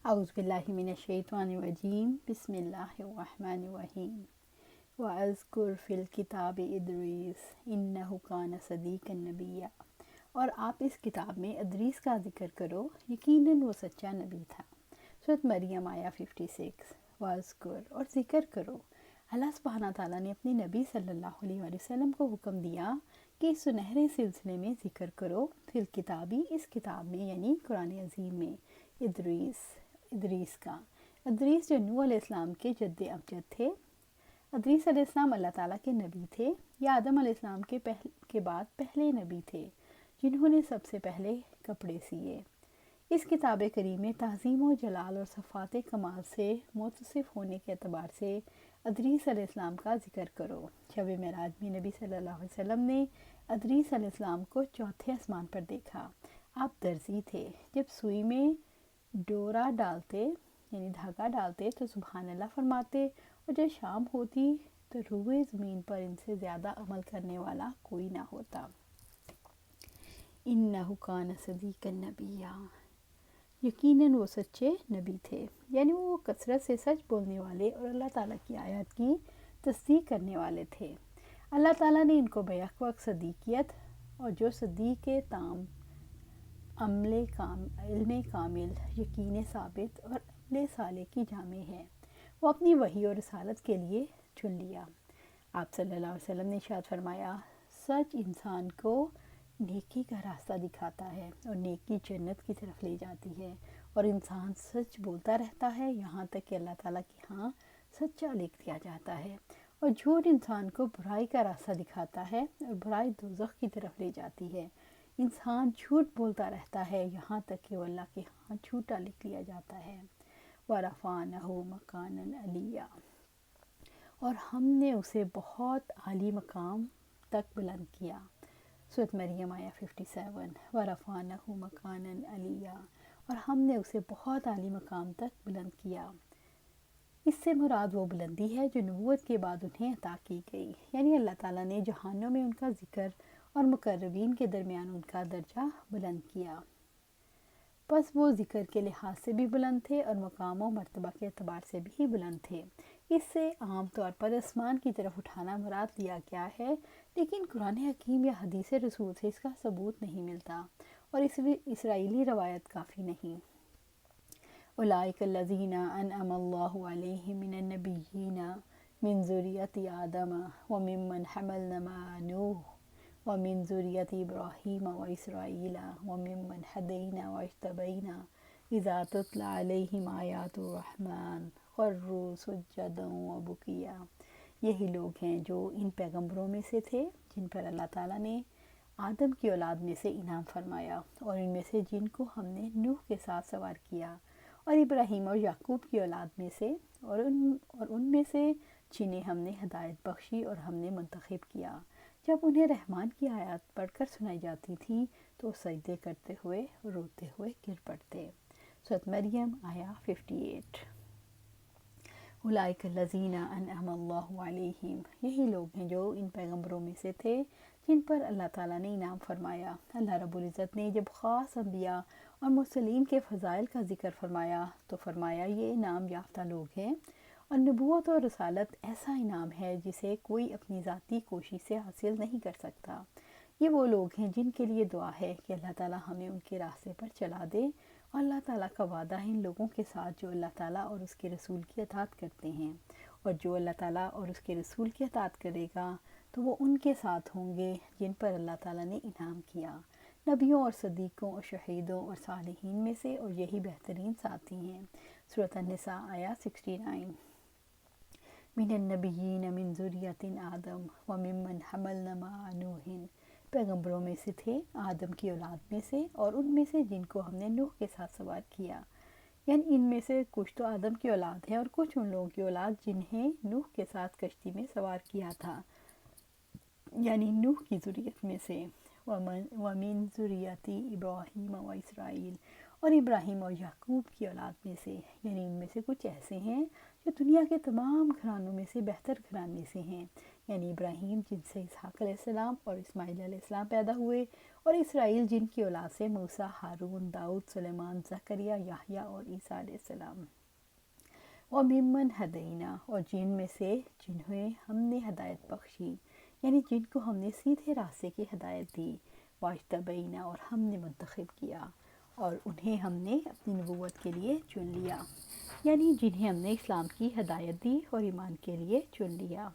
اعوذ باللہ من الشیطان الرجیم بسم اللہ الرحمن الرحیم وَأَذْكُرْ فِي الْكِتَابِ إِدْرِيسَ إِنَّهُ كَانَ صَدِيقًا نَبِيًّا، اور آپ اس کتاب میں ادریس کا ذکر کرو، یقیناً وہ سچا نبی تھا۔ سورۃ مریم آیا 56۔ وَأَذْكُرْ، اور ذکر کرو۔ اللہ سبحانہ تعالیٰ نے اپنے نبی صلی اللہ علیہ وآلہ وسلم کو حکم دیا کہ اس سنہرے سلسلے میں ذکر کرو، فی الکتابی، اس کتاب میں یعنی قرآن عظیم میں، ادریس کا۔ ادریس جو نوح علیہ السلام کے جد امجد تھے۔ ادریس علیہ السلام اللہ تعالیٰ کے نبی تھے، یا آدم علیہ السلام کے بعد پہلے نبی تھے جنہوں نے سب سے پہلے کپڑے سیے۔ اس کتاب کریم میں تعظیم و جلال اور صفات کمال سے متصف ہونے کے اعتبار سے ادریس علیہ السلام کا ذکر کرو۔ شب معراج میں نبی صلی اللہ علیہ وسلم نے ادریس علیہ السلام کو چوتھے آسمان پر دیکھا۔ آپ درزی تھے، جب سوئی میں ڈورا ڈالتے یعنی دھاگا ڈالتے تو سبحان اللہ فرماتے، اور جب شام ہوتی تو روئے زمین پر ان سے زیادہ عمل کرنے والا کوئی نہ ہوتا۔ اِنَّهُ كَانَ صَدِيقًا نَبِيًّا، یقیناً وہ سچے نبی تھے، یعنی وہ کثرت سے سچ بولنے والے اور اللہ تعالیٰ کی آیات کی تصدیق کرنے والے تھے۔ اللہ تعالیٰ نے ان کو بیک وقت صدیقیت، اور جو صدیق تام، علم کامل، یقین ثابت اور عمل صالح کی جامع ہے، وہ اپنی وحی اور رسالت کے لیے چن لیا۔ آپ صلی اللہ علیہ وسلم نے ارشاد فرمایا، سچ انسان کو نیکی کا راستہ دکھاتا ہے اور نیکی جنت کی طرف لے جاتی ہے، اور انسان سچ بولتا رہتا ہے یہاں تک کہ اللہ تعالیٰ کے ہاں سچا لکھ دیا جاتا ہے، اور جھوٹ انسان کو برائی کا راستہ دکھاتا ہے اور برائی دوزخ کی طرف لے جاتی ہے۔ انسان جھوٹ بولتا رہتا ہے یہاں تک کہ وہ اللہ کے ہاں جھوٹا لکھ لیا جاتا ہے۔ وَرَفَعْنَهُ مَكَانًا عَلِيًّا، اور ہم نے اسے بہت عالی مقام تک بلند کیا۔ سورۃ مریم آیا 57۔ وَرَفَعْنَهُ مَكَانًا عَلِيًّا، اور ہم نے اسے بہت عالی مقام تک بلند کیا۔ اس سے مراد وہ بلندی ہے جو نبوت کے بعد انہیں عطا کی گئی، یعنی اللہ تعالیٰ نے جہانوں میں ان کا ذکر اور مقربین کے درمیان ان کا درجہ بلند کیا۔ پس وہ ذکر کے لحاظ سے بھی بلند تھے اور مقام و مرتبہ کے اعتبار سے بھی بلند تھے۔ اس سے عام طور پر آسمان کی طرف اٹھانا مراد لیا گیا ہے، لیکن قرآن حکیم یا حدیث رسول سے اس کا ثبوت نہیں ملتا، اور اسرائیلی روایت کافی نہیں۔ اولئک الذین انعم اللہ علیہم من النبیین من ذریۃ آدم وممن حملنا مع نوح ومن ذریۃ ابراہیم واسرائیل وممن ہدینا واجتبینا اذا تتلی علیہم آیات الرحمن خروا سجدا وبکیا۔ یہی لوگ ہیں جو ان پیغمبروں میں سے تھے جن پر اللہ تعالیٰ نے آدم کی اولاد میں سے انعام فرمایا، اور ان میں سے جن کو ہم نے نوح کے ساتھ سوار کیا، اور ابراہیم اور یعقوب کی اولاد میں سے، اور ان میں سے جنہیں ہم نے ہدایت بخشی اور ہم نے منتخب کیا۔ جب انہیں رحمان کی آیات پڑھ کر سنائی جاتی تھی تو وہ سجدے کرتے ہوئے روتے ہوئے گر پڑتے۔ سورۃ مریم آیا 58۔ اولئک الذین انعم اللہ علیہم، یہی لوگ ہیں جو ان پیغمبروں میں سے تھے جن پر اللہ تعالیٰ نے انعام فرمایا۔ اللہ رب العزت نے جب خاص انبیاء اور مرسلین کے فضائل کا ذکر فرمایا تو فرمایا یہ انعام یافتہ لوگ ہیں، اور نبوت اور رسالت ایسا انعام ہے جسے کوئی اپنی ذاتی کوشش سے حاصل نہیں کر سکتا۔ یہ وہ لوگ ہیں جن کے لیے دعا ہے کہ اللہ تعالیٰ ہمیں ان کے راستے پر چلا دے، اور اللہ تعالیٰ کا وعدہ ہے ان لوگوں کے ساتھ جو اللہ تعالیٰ اور اس کے رسول کی اطاعت کرتے ہیں، اور جو اللہ تعالیٰ اور اس کے رسول کی اطاعت کرے گا تو وہ ان کے ساتھ ہوں گے جن پر اللہ تعالیٰ نے انعام کیا، نبیوں اور صدیقوں اور شہیدوں اور صالحین میں سے، اور یہی بہترین ساتھی ہیں۔ سورۃ النساء آیا 69۔ من النبیین من ذریۃ آدم وممن حملنا مع نوح، پیغمبروں میں سے تھے آدم کی اولاد میں سے، اور ان میں سے جن کو ہم نے نوح کے ساتھ سوار کیا، یعنی ان میں سے کچھ تو آدم کی اولاد ہیں اور کچھ ان لوگوں کی اولاد جنہیں نوح کے ساتھ کشتی میں سوار کیا تھا، یعنی نوح کی ذریت میں سے۔ وَمِن ذُرِّيَّةِ ابراہیم و اسرائیل، اور ابراہیم اور یعقوب کی اولاد میں سے، یعنی ان میں سے کچھ ایسے ہیں جو دنیا کے تمام گھرانوں میں سے بہتر گھرانے سے ہیں، یعنی ابراہیم جن سے اسحاق علیہ السلام اور اسماعیل علیہ السلام پیدا ہوئے، اور اسرائیل جن کی اولاد سے موسیٰ، ہارون، داؤد، سلیمان، زکریا، یحییٰ اور عیسیٰ علیہ السلام، وَمِمَّنْ ہدینا، اور جن میں سے جنہیں ہم نے ہدایت بخشی، یعنی جن کو ہم نے سیدھے راستے کی ہدایت دی، واجتبینا، اور ہم نے منتخب کیا، اور انہیں ہم نے اپنی نبوت کے لیے چن لیا، یعنی جنہیں ہم نے اسلام کی ہدایت دی اور ایمان کے لیے چن لیا۔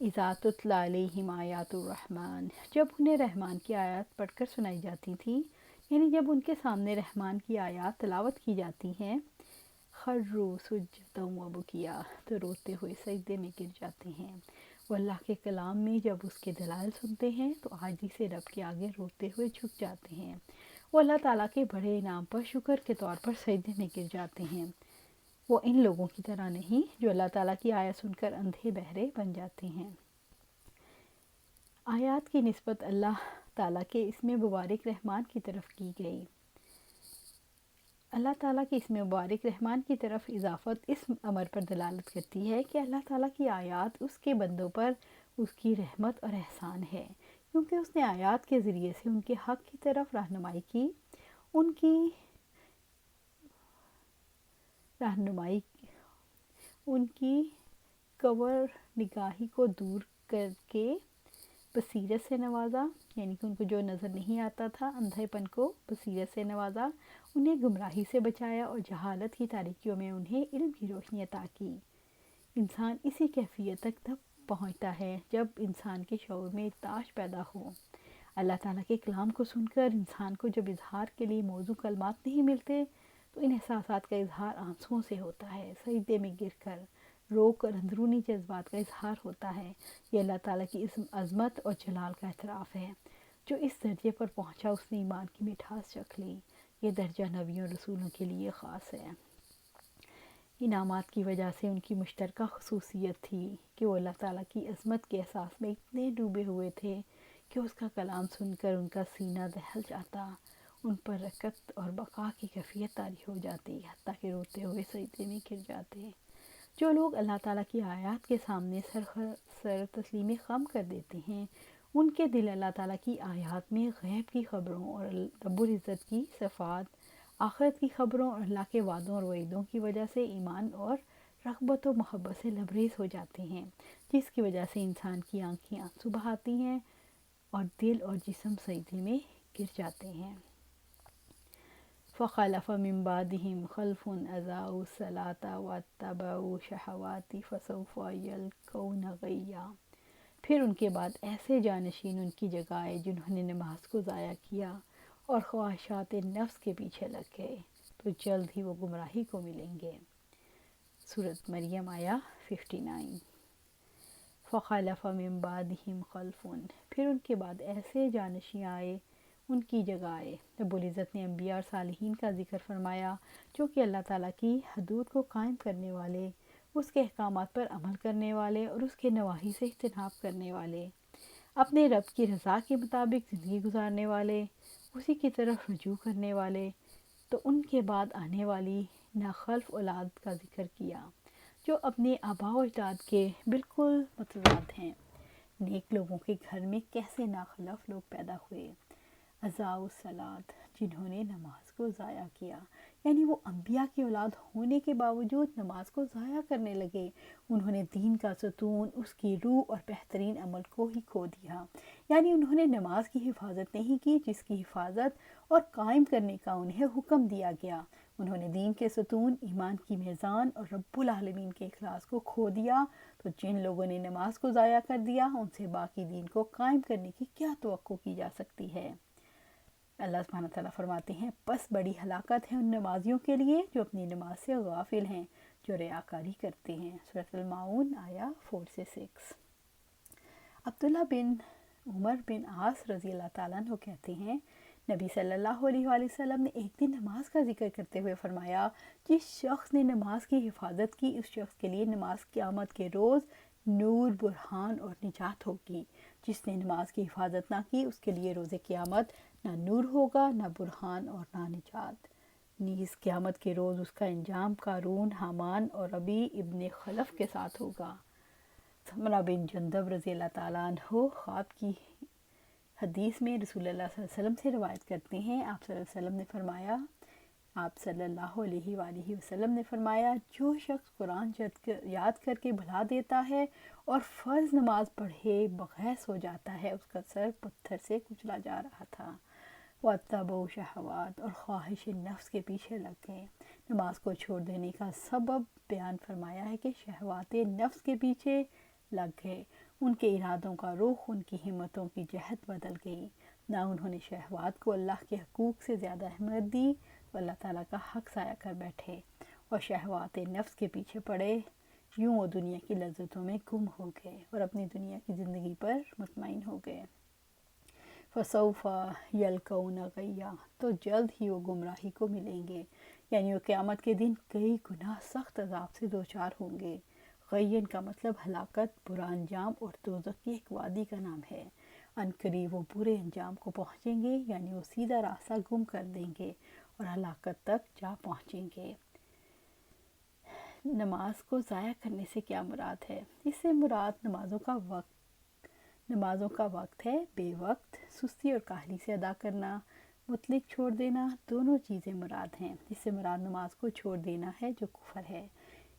اذا تتلی علیہم آیات الرحمن، جب انہیں رحمان کی آیات پڑھ کر سنائی جاتی تھی، یعنی جب ان کے سامنے رحمان کی آیات تلاوت کی جاتی ہیں، خروا سجدا وبکیا، تو روتے ہوئے سجدے میں گر جاتے ہیں۔ وہ اللہ کے کلام میں جب اس کے دلائل سنتے ہیں تو عاجزی سے رب کے آگے روتے ہوئے جھک جاتے ہیں۔ وہ اللہ تعالیٰ کے بڑے انعام پر شکر کے طور پر سجدے میں گر جاتے ہیں۔ وہ ان لوگوں کی طرح نہیں جو اللہ تعالیٰ کی آیت سن کر اندھے بہرے بن جاتے ہیں۔ آیات کی نسبت اللہ تعالیٰ کے اسم مبارک رحمان کی طرف کی گئی۔ اللہ تعالیٰ کے اسم مبارک رحمان کی طرف اضافت اس امر پر دلالت کرتی ہے کہ اللہ تعالیٰ کی آیات اس کے بندوں پر اس کی رحمت اور احسان ہے، کیونکہ اس نے آیات کے ذریعے سے ان کے حق کی طرف رہنمائی کی، ان کی کور نگاہی کو دور کر کے بصیرت سے نوازا، یعنی کہ ان کو جو نظر نہیں آتا تھا، اندھے پن کو بصیرت سے نوازا، انہیں گمراہی سے بچایا اور جہالت کی تاریکیوں میں انہیں علم کی روشنی عطا کی۔ انسان اسی کیفیت تک تب پہنچتا ہے جب انسان کے شعور میں تاش پیدا ہو۔ اللہ تعالیٰ کے کلام کو سن کر انسان کو جب اظہار کے لیے موزوں کلمات نہیں ملتے تو ان احساسات کا اظہار آنسوؤں سے ہوتا ہے، سجدے میں گر کر رو کر اندرونی جذبات کا اظہار ہوتا ہے۔ یہ اللہ تعالیٰ کی عظمت اور جلال کا اعتراف ہے۔ جو اس درجے پر پہنچا اس نے ایمان کی مٹھاس چکھ لی۔ یہ درجہ نبیوں اور رسولوں کے لیے خاص ہے۔ انعامات کی وجہ سے ان کی مشترکہ خصوصیت تھی کہ وہ اللہ تعالیٰ کی عظمت کے احساس میں اتنے ڈوبے ہوئے تھے کہ اس کا کلام سن کر ان کا سینہ دہل جاتا، ان پر رکعت اور بقا کی کیفیت طاری ہو جاتی، حتیٰ کہ روتے ہوئے سجدے میں گر جاتے۔ جو لوگ اللہ تعالیٰ کی آیات کے سامنے سر تسلیم خم کر دیتے ہیں، ان کے دل اللہ تعالیٰ کی آیات میں غیب کی خبروں اور رب العزت کی صفات، آخرت کی خبروں اور اللہ کے وعدوں اور وعیدوں کی وجہ سے ایمان اور رغبت و محبت سے لبریز ہو جاتے ہیں، جس کی وجہ سے انسان کی آنکھیں آنسو بہاتی ہیں اور دل اور جسم سجدے میں گر جاتے ہیں۔ فَخَلَفَ مِن بَعْدِهِمْ خَلْفٌ أَضَاعُوا الصَّلَاةَ وَاتَّبَعُوا الشَّهَوَاتِ فَسَوْفَ يَلْقَوْنَ غَيًّا، پھر ان کے بعد ایسے جانشین ان کی جگہ آئے جنہوں نے نماز کو ضائع کیا اور خواہشات نفس کے پیچھے لگ گئے، تو جلد ہی وہ گمراہی کو ملیں گے۔ سورۃ مریم آیا 59۔ فَخَلَفَ مِن بَعْدِهِمْ خَلْفٌ، پھر ان کے بعد ایسے جانشین آئے، ان کی جگہ آئے۔ رب العزت نے انبیاء اور صالحین کا ذکر فرمایا جو کہ اللہ تعالیٰ کی حدود کو قائم کرنے والے، اس کے احکامات پر عمل کرنے والے اور اس کے نواہی سے اجتناب کرنے والے، اپنے رب کی رضا کے مطابق زندگی گزارنے والے، اسی کی طرف رجوع کرنے والے۔ تو ان کے بعد آنے والی ناخلف اولاد کا ذکر کیا جو اپنے آباء و اجداد کے بالکل متضاد ہیں۔ نیک لوگوں کے گھر میں کیسے ناخلف لوگ پیدا ہوئے؟ اضاعوا الصلاۃ، جنہوں نے نماز کو ضائع کیا، یعنی وہ انبیاء کی اولاد ہونے کے باوجود نماز کو ضائع کرنے لگے۔ انہوں نے دین کا ستون، اس کی روح اور بہترین عمل کو ہی کھو دیا، یعنی انہوں نے نماز کی حفاظت نہیں کی جس کی حفاظت اور قائم کرنے کا انہیں حکم دیا گیا۔ انہوں نے دین کے ستون، ایمان کی میزان اور رب العالمین کے اخلاص کو کھو دیا۔ تو جن لوگوں نے نماز کو ضائع کر دیا ان سے باقی دین کو قائم کرنے کی کیا توقع کی جا سکتی ہے؟ اللہ سبحانہ تعالیٰ فرماتے ہیں پس بڑی ہلاکت ہے ان نمازیوں کے لیے جو اپنی نماز سے غافل ہیں، جو ریاکاری کرتے ہیں۔ سورۃ الماعون آیا 4 سے 6۔ عبداللہ بن عمر بن عاص رضی اللہ تعالیٰ عنہ کہتے ہیں نبی صلی اللہ علیہ وآلہ وسلم نے ایک دن نماز کا ذکر کرتے ہوئے فرمایا، جس شخص نے نماز کی حفاظت کی اس شخص کے لیے نماز قیامت کے روز نور، برہان اور نجات ہوگی۔ جس نے نماز کی حفاظت نہ کی اس کے لیے روز قیامت نہ نور ہوگا، نہ برہان اور نہ نجات۔ نیز قیامت کے روز اس کا انجام قارون، حامان اور ربیع ابن خلف کے ساتھ ہوگا۔ سمرہ بن جندب رضی اللہ تعالیٰ عنہ خواب کی حدیث میں رسول اللہ صلی اللہ علیہ وسلم سے روایت کرتے ہیں، آپ صلی اللہ علیہ وسلم نے فرمایا، آپ صلی اللہ علیہ وآلہ وسلم نے فرمایا، جو شخص قرآن یاد کر کے بھلا دیتا ہے اور فرض نماز پڑھے بغیر سو جاتا ہے، اس کا سر پتھر سے کچلا جا رہا تھا۔ وَاتَّبَعُوا شہوات، اور خواہش نفس کے پیچھے لگ گئے۔ نماز کو چھوڑ دینے کا سبب بیان فرمایا ہے کہ شہوات نفس کے پیچھے لگ گئے، ان کے ارادوں کا رخ، ان کی ہمتوں کی جہت بدل گئی، نہ انہوں نے شہوات کو اللہ کے حقوق سے زیادہ اہمیت دی تو اللہ تعالیٰ کا حق ضائع کر بیٹھے اور شہوات نفس کے پیچھے پڑے، یوں وہ دنیا کی لذتوں میں گم ہو گئے اور اپنی دنیا کی زندگی پر مطمئن ہو گئے۔ فَسَوْفَ يَلْقَوْنَ غَيًّا، تو جلد ہی وہ گمراہی کو ملیں گے، یعنی وہ قیامت کے دن کئی گناہ سخت عذاب سے دوچار ہوں گے۔ غین کا مطلب ہلاکت، برا انجام، اور دوزخ کی ایک وادی کا نام ہے۔ عنقریب وہ برے انجام کو پہنچیں گے، یعنی وہ سیدھا راستہ گم کر دیں گے اور ہلاکت تک جا پہنچیں گے۔ نماز کو ضائع کرنے سے کیا مراد ہے؟ اس سے مراد نمازوں کا وقت ہے، بے وقت، سستی اور کاہلی سے ادا کرنا، مطلق چھوڑ دینا، دونوں چیزیں مراد ہیں۔ اس سے مراد نماز کو چھوڑ دینا ہے جو کفر ہے۔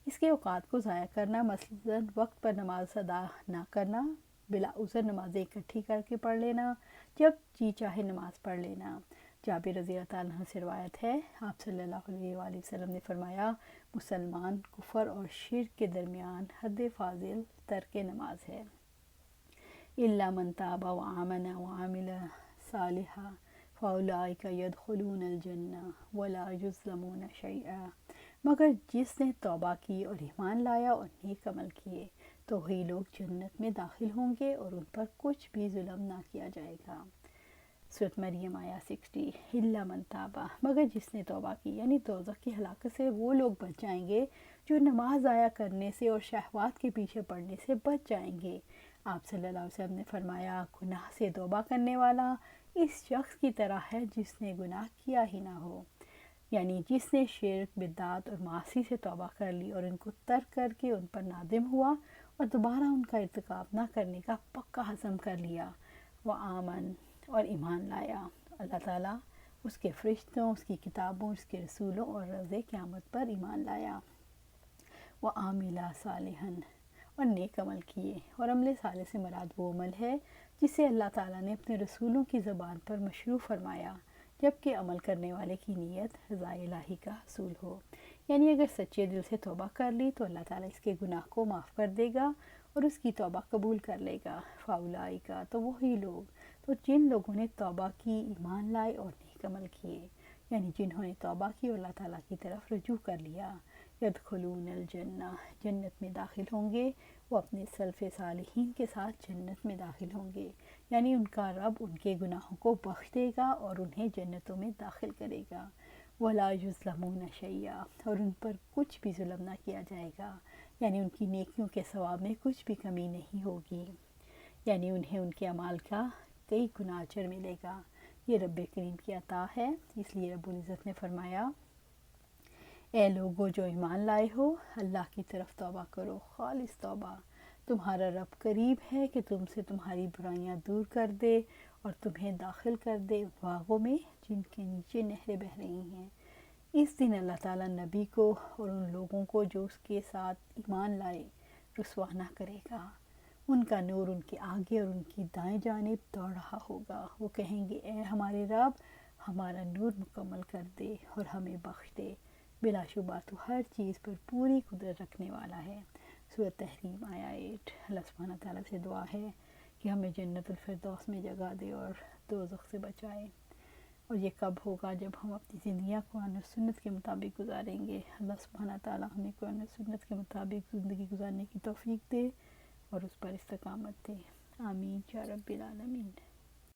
اس کے اوقات کو ضائع کرنا، مثلا وقت پر نماز ادا نہ کرنا، بلا عذر نمازیں اکٹھی کر کے پڑھ لینا، جب جی چاہے نماز پڑھ لینا۔ جابر رضی اللہ تعالیٰ عنہ سے روایت ہے، آپ صلی اللہ علیہ وآلہ وسلم نے فرمایا، مسلمان کفر اور شرک کے درمیان حد فاضل ترک نماز ہے۔ إِلَّا مَن تَابَ وَآمَنَ وَعَمِلَ صَالِحًا فَأُولَٰئِکَ يَدْخُلُونَ الْجَنَّةَ وَلَا يُظْلَمُونَ شَیْئًا، مگر جس نے توبہ کی اور ایمان لایا اور نیک عمل کیے تو وہی لوگ جنت میں داخل ہوں گے اور ان پر کچھ بھی ظلم نہ کیا جائے گا۔ سورۃ مریم آیہ 60۔ إِلَّا مَن تَابَ، مگر جس نے توبہ کی، یعنی دوزخ کی ہلاکت سے وہ لوگ بچ جائیں گے جو نماز ضائع کرنے سے اور شہوات کے پیچھے پڑنے سے بچ جائیں گے۔ آپ صلی اللہ علیہ وسلم نے فرمایا، گناہ سے توبہ کرنے والا اس شخص کی طرح ہے جس نے گناہ کیا ہی نہ ہو، یعنی جس نے شرک، بدعت اور معاصی سے توبہ کر لی اور ان کو ترک کر کے ان پر نادم ہوا اور دوبارہ ان کا ارتکاب نہ کرنے کا پکا عزم کر لیا، وآمن، اور ایمان لایا، اللہ تعالیٰ، اس کے فرشتوں، اس کی کتابوں، اس کے رسولوں اور روز قیامت پر ایمان لایا، وعامل صالحا، اور نیک عمل کیے۔ اور عمل صالح سے مراد وہ عمل ہے جسے اللہ تعالیٰ نے اپنے رسولوں کی زبان پر مشروع فرمایا، جبکہ عمل کرنے والے کی نیت رضا الہی کا حصول ہو، یعنی اگر سچے دل سے توبہ کر لی تو اللہ تعالیٰ اس کے گناہ کو معاف کر دے گا اور اس کی توبہ قبول کر لے گا۔ فاولائک، تو وہی لوگ، تو جن لوگوں نے توبہ کی، ایمان لائے اور نیک عمل کیے، یعنی جنہوں نے توبہ کی اور اللہ تعالیٰ کی طرف رجوع کر لیا، یدخلون الجنہ، جنت میں داخل ہوں گے، وہ اپنے سلف صالحین کے ساتھ جنت میں داخل ہوں گے، یعنی ان کا رب ان کے گناہوں کو بخش دے گا اور انہیں جنتوں میں داخل کرے گا۔ ولا یظلمون شیئا، اور ان پر کچھ بھی ظلم نہ کیا جائے گا، یعنی ان کی نیکیوں کے ثواب میں کچھ بھی کمی نہیں ہوگی، یعنی انہیں ان کے اعمال کا کئی گنا اجر ملے گا۔ یہ رب کریم کی عطا ہے، اس لیے رب العزت نے فرمایا، اے لوگو جو ایمان لائے ہو، اللہ کی طرف توبہ کرو، خالص توبہ، تمہارا رب قریب ہے کہ تم سے تمہاری برائیاں دور کر دے اور تمہیں داخل کر دے باغوں میں جن کے نیچے نہریں بہہ رہی ہیں۔ اس دن اللہ تعالیٰ نبی کو اور ان لوگوں کو جو اس کے ساتھ ایمان لائے رسوا نہ کرے گا، ان کا نور ان کے آگے اور ان کی دائیں جانب دوڑ رہا ہوگا، وہ کہیں گے، اے ہمارے رب، ہمارا نور مکمل کر دے اور ہمیں بخش دے، بلا شبہ تو ہر چیز پر پوری قدرت رکھنے والا ہے۔ سورۃ تحریم آیہ 8۔ اللہ سبحانہ تعالیٰ سے دعا ہے کہ ہمیں جنت الفردوس میں جگہ دے اور دوزخ سے بچائے، اور یہ کب ہوگا؟ جب ہم اپنی زندگیاں قرآن و سنت کے مطابق گزاریں گے۔ اللہ سبحانہ تعالیٰ ہمیں قرآن و سنت کے مطابق زندگی گزارنے کی توفیق دے اور اس پر استقامت دے، آمین یا رب العالمین۔